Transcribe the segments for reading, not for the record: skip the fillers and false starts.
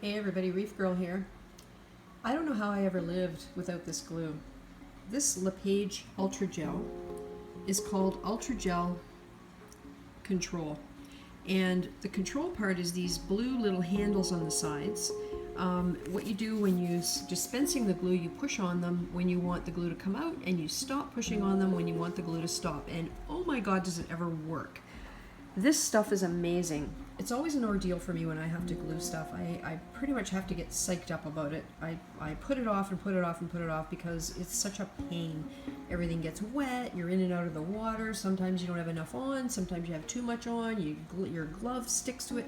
Hey everybody, Reef Girl here. I don't know how I ever lived without this glue. This LePage Ultra Gel is called Ultra Gel Control. And the control part is these blue little handles on the sides. What you do when you're dispensing the glue, you push on them when you want the glue to come out, and you stop pushing on them when you want the glue to stop. And oh my God, does it ever work. This stuff is amazing. It's always an ordeal for me when I have to glue stuff. I pretty much have to get psyched up about it. I put it off and put it off and put it off because it's such a pain. Everything gets wet, you're in and out of the water, sometimes you don't have enough on, sometimes you have too much on, your glove sticks to it.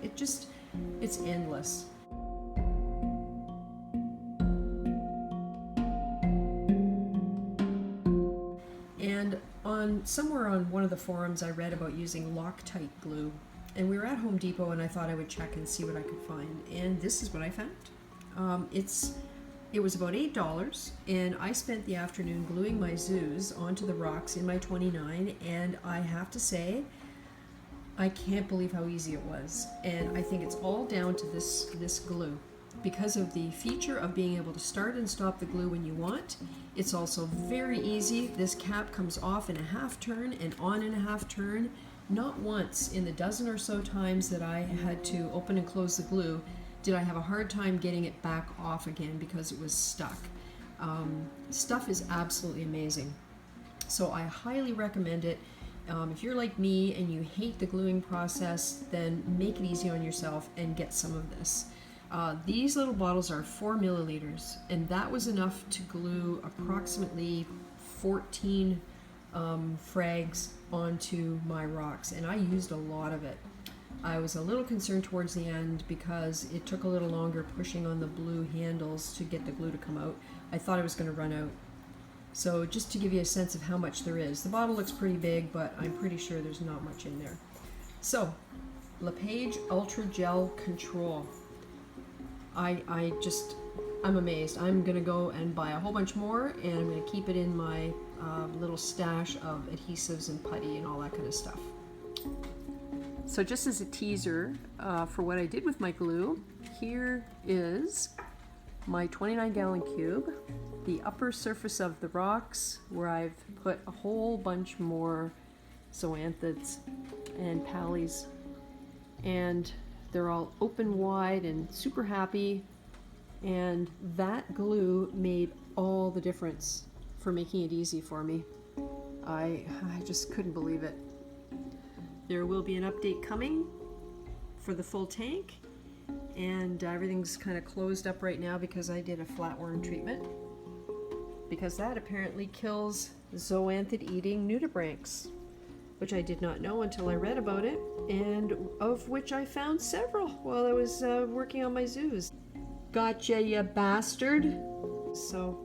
It's endless. And somewhere on one of the forums I read about using Loctite glue, and we were at Home Depot and I thought I would check and see what I could find, and this is what I found. It was about $8, and I spent the afternoon gluing my zoos onto the rocks in my 29, and I have to say I can't believe how easy it was. And I think it's all down to this glue. Because of the feature of being able to start and stop the glue when you want. It's also very easy. This cap comes off in a half turn and on in a half turn. Not once in the dozen or so times that I had to open and close the glue did I have a hard time getting it back off again because it was stuck. Stuff is absolutely amazing. So I highly recommend it. If you're like me and you hate the gluing process, then make it easy on yourself and get some of this. These little bottles are 4 milliliters, and that was enough to glue approximately 14 frags onto my rocks, and I used a lot of it. I was a little concerned towards the end because it took a little longer pushing on the blue handles to get the glue to come out. I thought I was going to run out. So just to give you a sense of how much there is. The bottle looks pretty big, but I'm pretty sure there's not much in there. So, LePage Ultra Gel Control. I'm amazed. I'm gonna go and buy a whole bunch more, and I'm gonna keep it in my little stash of adhesives and putty and all that kind of stuff. So just as a teaser for what I did with my glue, here is my 29-gallon cube, the upper surface of the rocks where I've put a whole bunch more zoanthids and pallies, and they're all open wide and super happy, and that glue made all the difference for making it easy for me. I just couldn't believe it. There will be an update coming for the full tank, and everything's kind of closed up right now because I did a flatworm treatment, because that apparently kills zoanthid eating nudibranchs, which I did not know until I read about it, and of which I found several while I was working on my zoos. Gotcha, you bastard! So,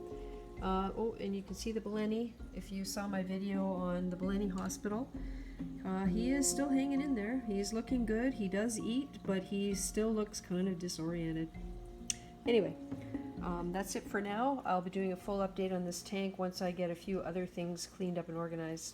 oh, and you can see the Blenny. If you saw my video on the Blenny Hospital, he is still hanging in there. He's looking good. He does eat, but he still looks kind of disoriented. Anyway, that's it for now. I'll be doing a full update on this tank once I get a few other things cleaned up and organized.